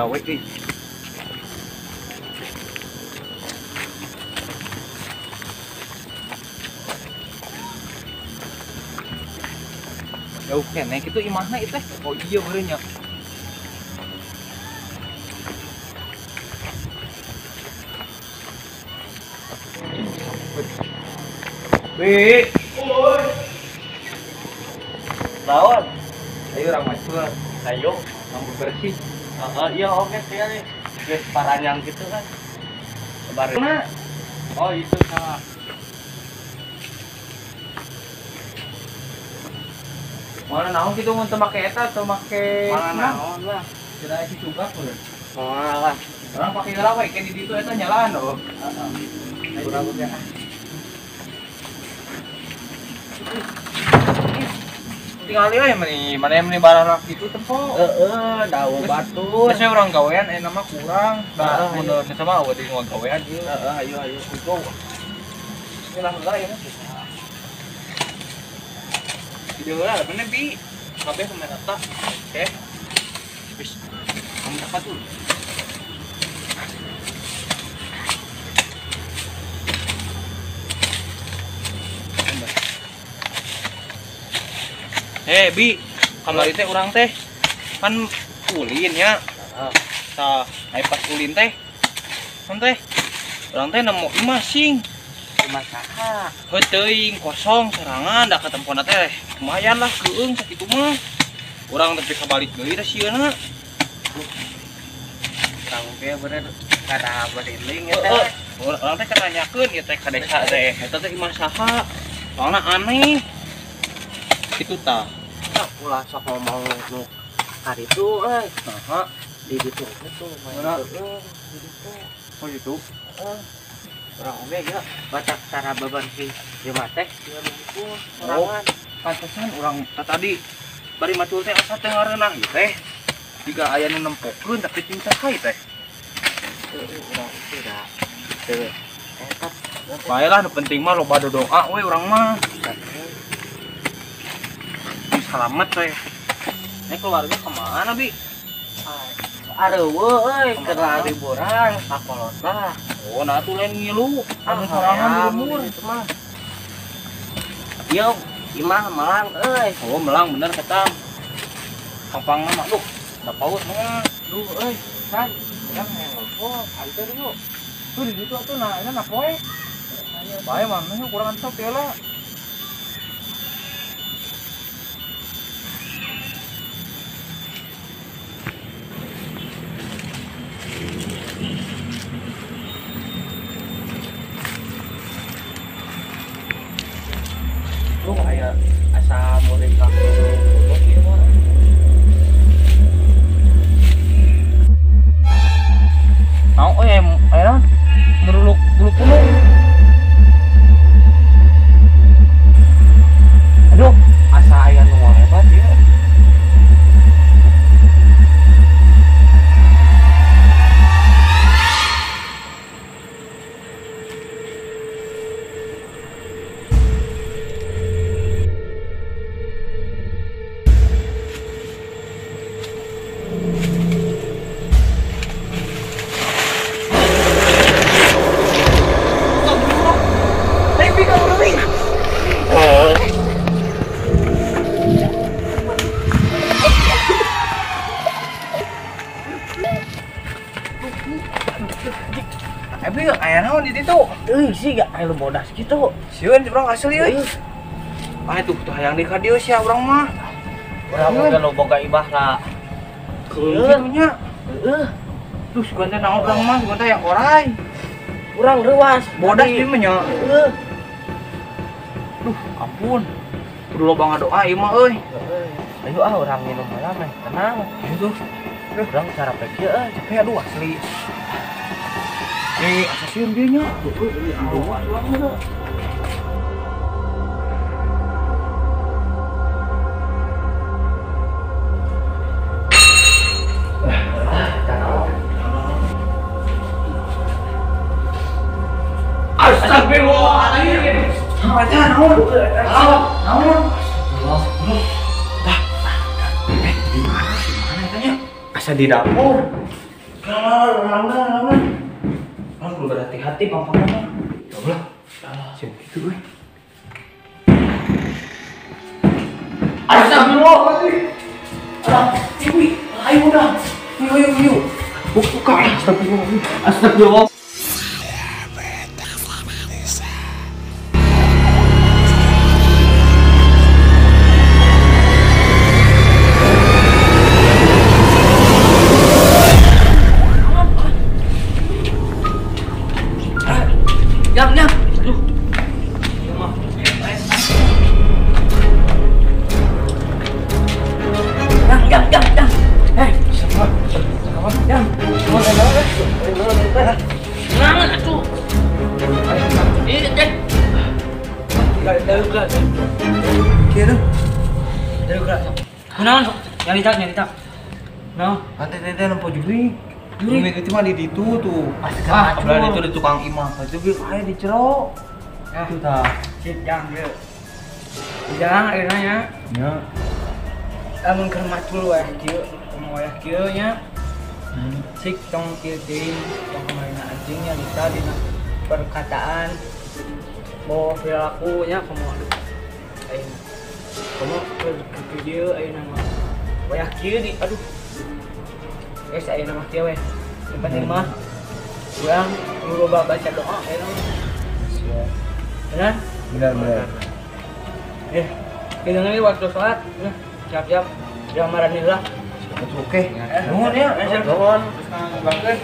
gawe euy. Jauh keneh kitu imahna ieu teh. Oh iya beureuh nya. Wih, lawan. Ayo orang masuk. Ayo, rambut bersih. Iya oke sih nih. Guys paranyang gitu kan. Kemarin. Mana? Oh itu salah. Mana naon kitu mun teu make eta atau make Mana naon lah. kira si cugak bener. Oh lah. Orang pakai gelang we ke di ditu eta nyalaan oh. Heeh. Urang teh. Tinggal euy mana yang barang gitu tempo. Daun batu. Biasanya orang gawean nama kurang. Nah, mun eta mah eueuh di gawean ieu. Ayo. Go. Ini lah heula ya. Video heula bener bi. Kabeh pemain rata. Oke. Wis. Kamu dapat dulu. Bi, kamari teh urang teh kan ulin ya. Tah, ai pas ulin teh. Kan teh urang teh nemu imasing. Imah saha? Heuh kosong serangan da ketempona teh lumayan lah geueung sakitu mah. Urang teh kabalik deui da sieuna. Kamu ge bener kada beriling ya teh. Urang teh nanyakeun ieu teh ka desa teh. Eta teh imah saha? Soalna aneh. Kitu tah. Ulah sok ngomong nu hari itu Saha? di ditu itu Mana? di ditu. Oh gitu. Urang oge ya batak cara beban si imah teh dia begitu sorangan. Pantesan urang tadi bari macul teh asa teh ngareunah ieu teh. Jika aya nu nempokeun tapi ting saha teh. Urang tidak teu etat. Baelah nu penting mah loba doa we urang mah. Selamat teh. Ini keluarga kemana bi? Areueuh euy keur liburan sakolot lah. Oh nah tuh lain ngilu. Anu sorangan di lumur. Mah. Yo, imah malang euy. Oh melang bener kata. Kampang mah duh. Da paut mah. Duh euy, san. Yang nelpon, antar yuk. Tuh di situ atuh nah, enak poe. Bae mah kurang antep ya lah. Lu kayak asa murid kamu kieu mah. Mau ayo ngeruluk bulu punung. Aduh, asa aya nu hebat ya. Abi aya naon di ditu? Sih gak aya bodas gitu. Sieun urang asli euy. Ah tuh hayang di ka dieu sia urang mah. Urang mah lo boga ibah lah. Keun nya. Duh sugan teh naon urang mah, sugan teh yang orai. Urang reuas Bodas ieu mah nya. Duh, ampun. Kudu loba ngadoa ieu mah euy. Ayo urang minum malam tenang. Ayo tuh. Urang cara peki Capek aduh asli. Asa sieun dieu nya. Astagfirullahaladzim. Naon? Di mana? Di mana tanya? Asa di dapur. Orang perlu berhati-hati pamparannya. Ya Allah. Siap gitu gue. Astagfirullahaladzim. Ayo udah. Yuk. Buka. Astagfirullah. Jam. Aduh. Jam. Siapa? Jam. Semangat atuh. Ini deh. Dari gerak. Kira. Dari gerak. Kunaon sok? Nyari tak. Nah, Tete lempo juri. Ini itu mah di itu tuh. Astaga, Berarti itu di tukang imah. Itu gue ayo dicero. Itu tah. sit jang ge. Jang ayeuna nya. Ya. Lamun keur macul weh kieu, mau weh kieu nya. Sik tong kieu teuing, tong kemarin anjing nya bisa dina perkataan mau perilaku nya kumaha. Ayeuna. Kumaha ke video ayeuna mah. Weh kieu di aduh. Guys, ayeuna mah kieu weh. Yang penting mah urang loba baca doa ayeuna mah. Benar? Benar. Kita ngambil waktu sholat, nah, siap-siap, jangan marah nih lah. Oke. Nuhun ya. Nuhun. Terus bangkeun.